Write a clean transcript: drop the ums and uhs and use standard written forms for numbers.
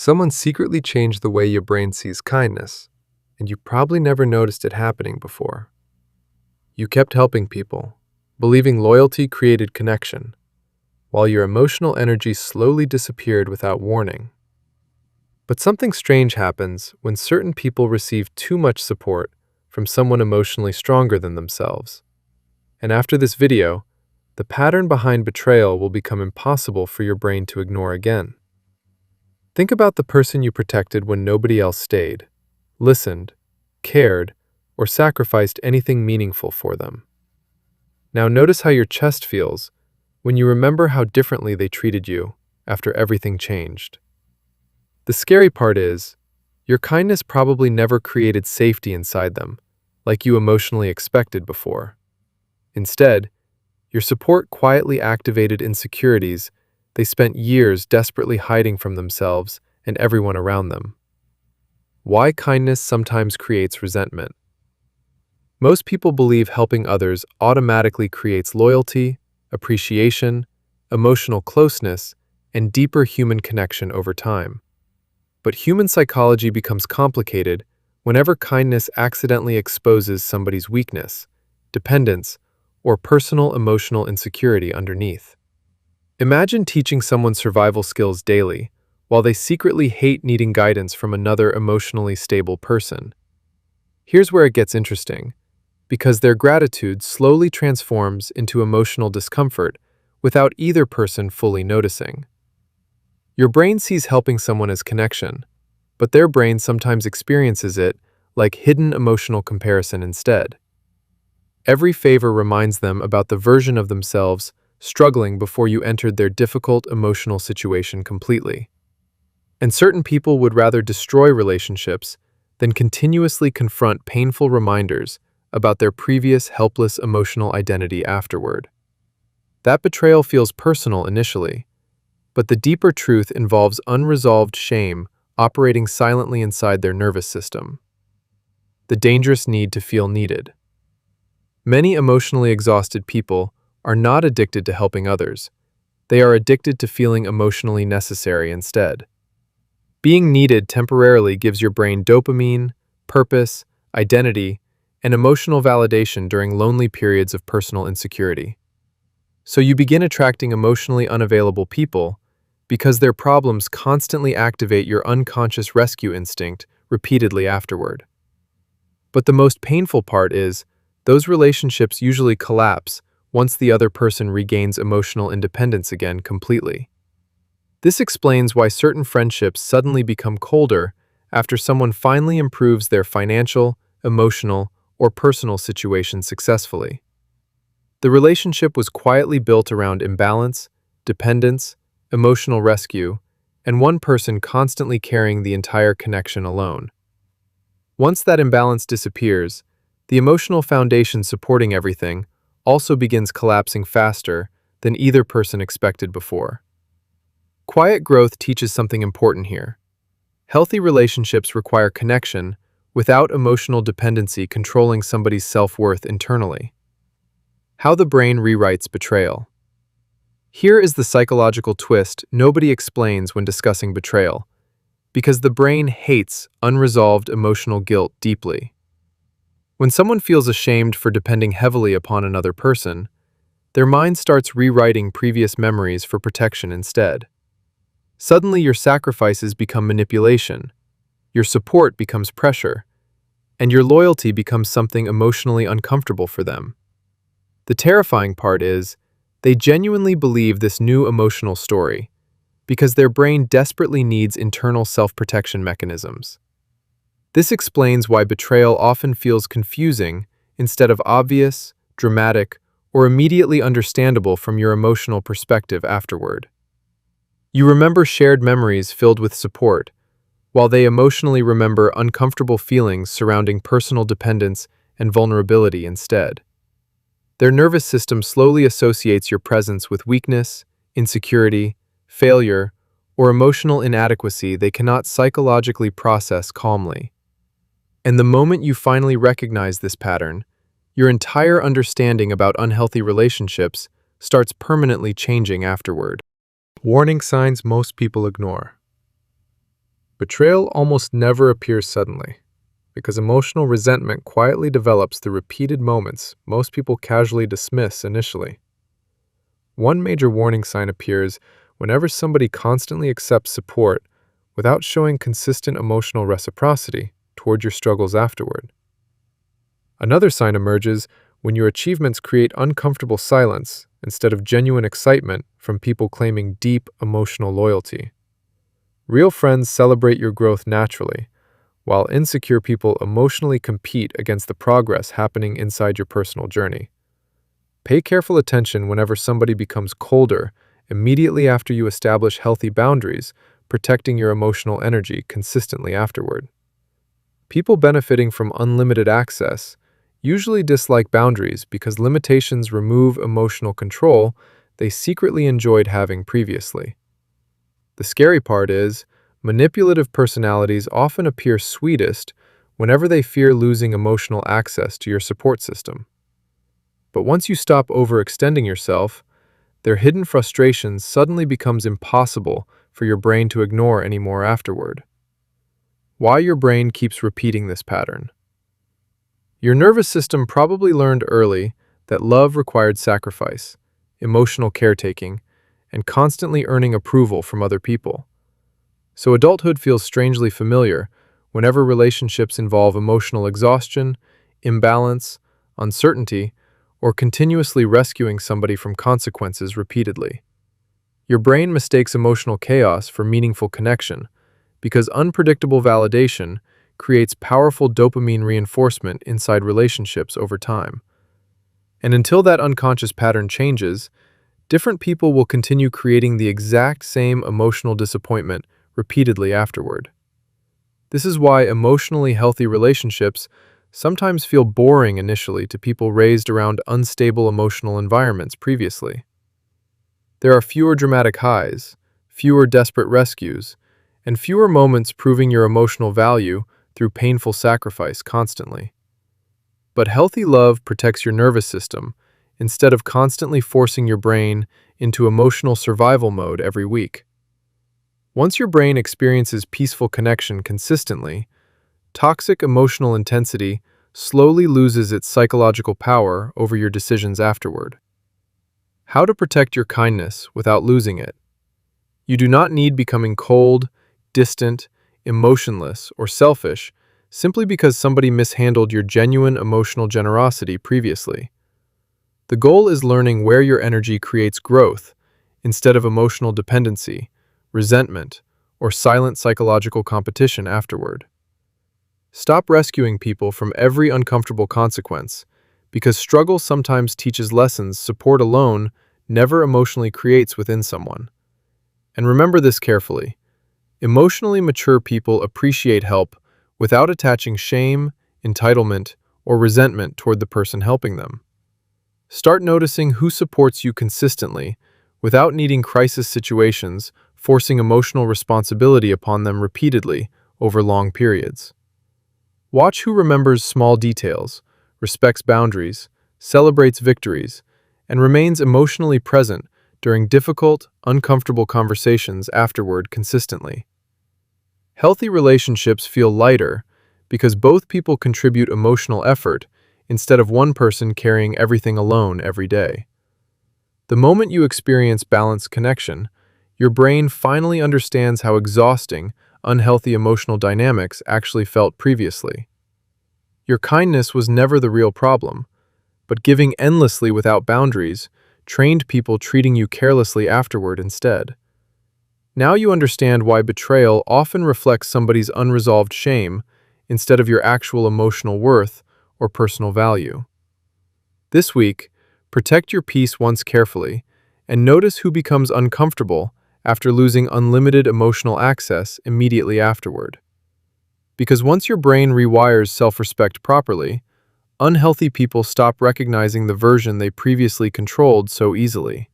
Someone secretly changed the way your brain sees kindness, and you probably never noticed it happening before. You kept helping people, believing loyalty created connection, while your emotional energy slowly disappeared without warning. But something strange happens when certain people receive too much support from someone emotionally stronger than themselves. And after this video, the pattern behind betrayal will become impossible for your brain to ignore again. Think about the person you protected when nobody else stayed, listened, cared, or sacrificed anything meaningful for them. Now notice how your chest feels when you remember how differently they treated you after everything changed. The scary part is, your kindness probably never created safety inside them, like you emotionally expected before. Instead, your support quietly activated insecurities they spent years desperately hiding from themselves and everyone around them. Why kindness sometimes creates resentment. Most people believe helping others automatically creates loyalty, appreciation, emotional closeness, and deeper human connection over time. But human psychology becomes complicated whenever kindness accidentally exposes somebody's weakness, dependence, or personal emotional insecurity underneath. Imagine teaching someone survival skills daily, while they secretly hate needing guidance from another emotionally stable person. Here's where it gets interesting, because their gratitude slowly transforms into emotional discomfort without either person fully noticing. Your brain sees helping someone as connection, but their brain sometimes experiences it like hidden emotional comparison instead. Every favor reminds them about the version of themselves struggling before you entered their difficult emotional situation completely. And certain people would rather destroy relationships than continuously confront painful reminders about their previous helpless emotional identity afterward. That betrayal feels personal initially, but the deeper truth involves unresolved shame operating silently inside their nervous system. The dangerous need to feel needed. Many emotionally exhausted people are not addicted to helping others. They are addicted to feeling emotionally necessary instead. Being needed temporarily gives your brain dopamine, purpose, identity, and emotional validation during lonely periods of personal insecurity. So you begin attracting emotionally unavailable people because their problems constantly activate your unconscious rescue instinct repeatedly afterward. But the most painful part is, those relationships usually collapse once the other person regains emotional independence again completely. This explains why certain friendships suddenly become colder after someone finally improves their financial, emotional, or personal situation successfully. The relationship was quietly built around imbalance, dependence, emotional rescue, and one person constantly carrying the entire connection alone. Once that imbalance disappears, the emotional foundation supporting everything also begins collapsing faster than either person expected before. Quiet growth teaches something important here. Healthy relationships require connection without emotional dependency controlling somebody's self-worth internally. How the brain rewrites betrayal. Here is the psychological twist nobody explains when discussing betrayal, because the brain hates unresolved emotional guilt deeply. When someone feels ashamed for depending heavily upon another person, their mind starts rewriting previous memories for protection instead. Suddenly, your sacrifices become manipulation, your support becomes pressure, and your loyalty becomes something emotionally uncomfortable for them. The terrifying part is, they genuinely believe this new emotional story because their brain desperately needs internal self-protection mechanisms. This explains why betrayal often feels confusing instead of obvious, dramatic, or immediately understandable from your emotional perspective afterward. You remember shared memories filled with support, while they emotionally remember uncomfortable feelings surrounding personal dependence and vulnerability instead. Their nervous system slowly associates your presence with weakness, insecurity, failure, or emotional inadequacy they cannot psychologically process calmly. And the moment you finally recognize this pattern, your entire understanding about unhealthy relationships starts permanently changing afterward. Warning signs most people ignore. Betrayal almost never appears suddenly, because emotional resentment quietly develops through repeated moments most people casually dismiss initially. One major warning sign appears whenever somebody constantly accepts support without showing consistent emotional reciprocity toward your struggles afterward. Another sign emerges when your achievements create uncomfortable silence instead of genuine excitement from people claiming deep emotional loyalty. Real friends celebrate your growth naturally, while insecure people emotionally compete against the progress happening inside your personal journey. Pay careful attention whenever somebody becomes colder immediately after you establish healthy boundaries, protecting your emotional energy consistently afterward. People benefiting from unlimited access usually dislike boundaries because limitations remove emotional control they secretly enjoyed having previously. The scary part is, manipulative personalities often appear sweetest whenever they fear losing emotional access to your support system. But once you stop overextending yourself, their hidden frustrations suddenly becomes impossible for your brain to ignore anymore afterward. Why your brain keeps repeating this pattern? Your nervous system probably learned early that love required sacrifice, emotional caretaking, and constantly earning approval from other people. So adulthood feels strangely familiar whenever relationships involve emotional exhaustion, imbalance, uncertainty, or continuously rescuing somebody from consequences repeatedly. Your brain mistakes emotional chaos for meaningful connection because unpredictable validation creates powerful dopamine reinforcement inside relationships over time. And until that unconscious pattern changes, different people will continue creating the exact same emotional disappointment repeatedly afterward. This is why emotionally healthy relationships sometimes feel boring initially to people raised around unstable emotional environments previously. There are fewer dramatic highs, fewer desperate rescues, and fewer moments proving your emotional value through painful sacrifice constantly. But healthy love protects your nervous system instead of constantly forcing your brain into emotional survival mode every week. Once your brain experiences peaceful connection consistently, toxic emotional intensity slowly loses its psychological power over your decisions afterward. How to protect your kindness without losing it? You do not need becoming cold, distant, emotionless, or selfish simply because somebody mishandled your genuine emotional generosity previously. The goal is learning where your energy creates growth instead of emotional dependency, resentment, or silent psychological competition afterward. Stop rescuing people from every uncomfortable consequence, because struggle sometimes teaches lessons support alone never emotionally creates within someone. And remember this carefully. Emotionally mature people appreciate help without attaching shame, entitlement, or resentment toward the person helping them. Start noticing who supports you consistently without needing crisis situations, forcing emotional responsibility upon them repeatedly over long periods. Watch who remembers small details, respects boundaries, celebrates victories, and remains emotionally present during difficult, uncomfortable conversations afterward consistently. Healthy relationships feel lighter because both people contribute emotional effort instead of one person carrying everything alone every day. The moment you experience balanced connection, your brain finally understands how exhausting unhealthy emotional dynamics actually felt previously. Your kindness was never the real problem, but giving endlessly without boundaries trained people treating you carelessly afterward instead. Now you understand why betrayal often reflects somebody's unresolved shame instead of your actual emotional worth or personal value. This week, protect your peace once carefully and notice who becomes uncomfortable after losing unlimited emotional access immediately afterward. Because once your brain rewires self-respect properly, unhealthy people stop recognizing the version they previously controlled so easily.